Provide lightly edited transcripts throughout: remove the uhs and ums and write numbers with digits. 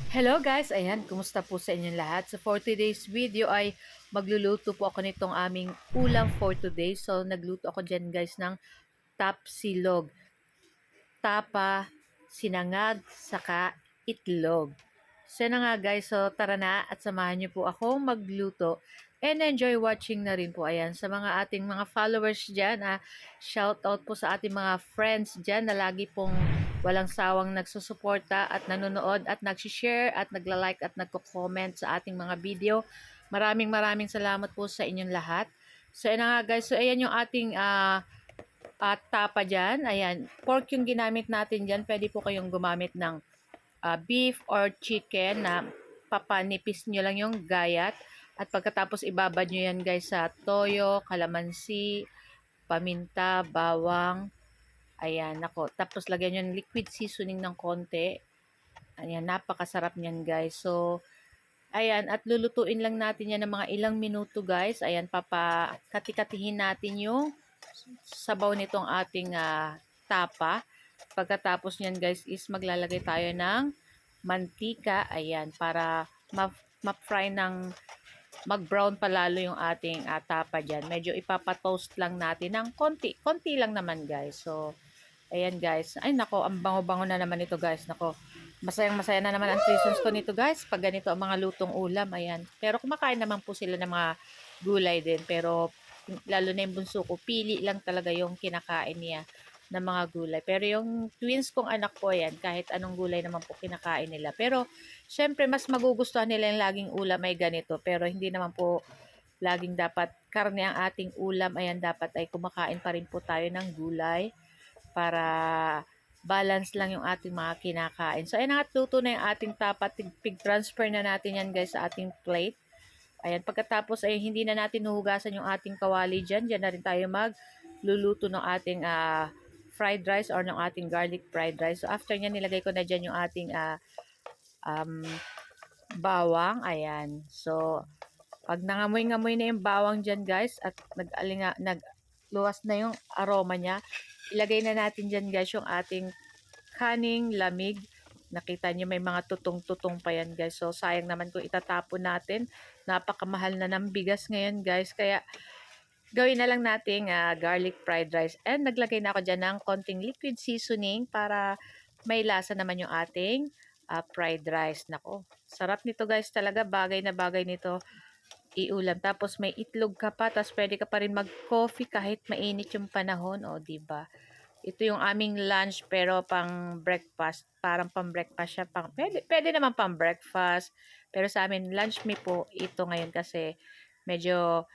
Hello guys, ayan, kumusta po sa inyong lahat? So for today's video ay magluluto po ako nitong aming ulam for today. So nagluto ako dyan guys ng tapsilog, tapa, sinangag, saka itlog. So na nga guys, so tara na at samahan niyo po ako magluto and enjoy watching na rin po. Ayan, sa mga ating mga followers dyan, shout out po sa ating mga friends dyan na lagi pong walang sawang nagsusuporta at nanonood at nagsishare at nagla-like at nagko-comment sa ating mga video. Maraming salamat po sa inyong lahat. So ayan nga guys, so ayan yung ating at tapa dyan. Ayan, pork yung ginamit natin dyan. Pwede po kayong gumamit ng beef or chicken na papanipis nyo lang yung gayat. At pagkatapos ibabad nyo yan guys sa toyo, kalamansi, paminta, bawang. Ayan, nako. Tapos lagyan nyo ng liquid seasoning ng konti. Ayan, napakasarap niyan guys. So, ayan, at lulutuin lang natin yan ng mga ilang minuto guys. Ayan, papakati-katihin natin yung sabaw nitong ating tapa. Pagkatapos niyan guys is maglalagay tayo ng mantika. Ayan, para ma-fry ng mag-brown palalo yung ating tapa dyan. Medyo ipapatoast lang natin ng konti. Konti lang naman guys. So, ayan guys. Ay nako, ang bango-bango na naman ito guys. Nako, masayang-masaya na naman ang seasons ko nito guys. Pag ganito ang mga lutong ulam. Ayan. Pero kumakain naman po sila ng mga gulay din. Pero lalo na yung bunso ko, pili lang talaga yung kinakain niya ng mga gulay. Pero yung twins kong anak ko yan, kahit anong gulay naman po kinakain nila. Pero syempre mas magugustuhan nila yung laging ulam ay ganito. Pero hindi naman po laging dapat karne ang ating ulam. Ayan, dapat ay kumakain pa rin po tayo ng gulay para balance lang yung ating mga kinakain. So, ayan nga, luto na yung ating tapa. Pig-transfer na natin yan guys sa ating plate. Ayan, pagkatapos ay hindi na natin huhugasan yung ating kawali dyan. Diyan na rin tayo magluluto ng ating fried rice or ng ating garlic fried rice. So, after nyan, nilagay ko na dyan yung ating um, bawang. Ayan. So, pag nangamoy-ngamoy na yung bawang dyan guys at nagluwas na yung aroma niya, ilagay na natin dyan guys yung ating kaning lamig. Nakita niyo may mga tutong-tutong pa yan guys. So sayang naman kung itatapon natin. Napakamahal na ng bigas ngayon guys. Kaya gawin na lang nating garlic fried rice. And naglagay na ako dyan ng konting liquid seasoning para may lasa naman yung ating fried rice. Nako, sarap nito guys talaga. Bagay na bagay nito iulam. Tapos may itlog ka pa. Tapos pwede ka pa rin mag-coffee kahit mainit yung panahon. O, diba? Ito yung aming lunch pero pang breakfast. Parang pang breakfast siya. Pwede naman pang breakfast. Pero sa amin, lunch me po ito ngayon kasi medyo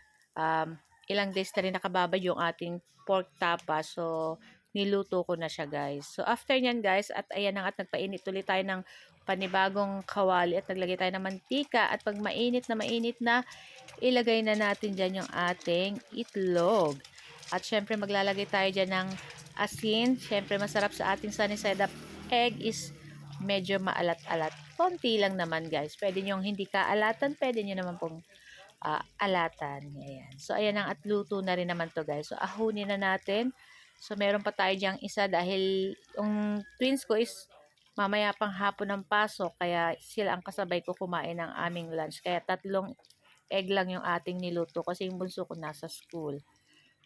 ilang days na rin nakababad yung ating pork tapa. So, niluto ko na siya guys. So, after nyan guys, at ayan na at nagpainit ulit tayo ng panibagong kawali at naglagay tayo ng mantika. At pag mainit na, ilagay na natin dyan yung ating itlog. At syempre maglalagay tayo dyan ng asin. Syempre masarap sa ating sunny side up egg is medyo maalat-alat. Konti lang naman guys. Pwede nyong hindi kaalatan. Pwede nyo naman pong alatan. Ayan. So ayan ang at luto na rin naman to guys. So ahunin na natin. So meron pa tayo dyang isa dahil yung twins ko is mamaya pang hapon ng pasok. Kaya sila ang kasabay ko kumain ng aming lunch. Kaya 3 egg lang yung ating niluto kasi yung bunso ko nasa school.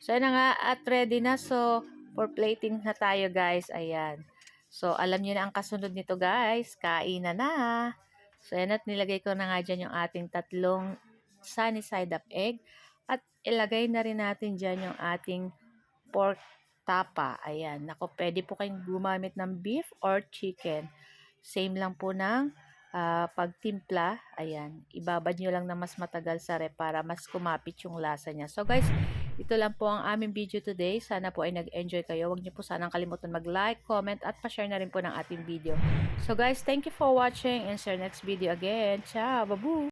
So, ayan na nga at ready na. So, for plating na tayo guys. Ayan. So, alam niyo na ang kasunod nito guys. Kain na. So, ayan at nilagay ko na nga dyan yung ating 3 sunny side up egg. At ilagay na rin natin dyan yung ating pork tapa. Ayan. Nako, pwede po kayong gumamit ng beef or chicken. Same lang po ng pagtimpla. Ayan. Ibabad nyo lang na mas matagal sa rep para mas kumapit yung lasa niya. So guys, ito lang po ang aming video today. Sana po ay nag-enjoy kayo. Huwag niyo po sanang kalimutan mag-like, comment, at pa-share na rin po ng ating video. So guys, thank you for watching and see you next video again. Ciao! Babu!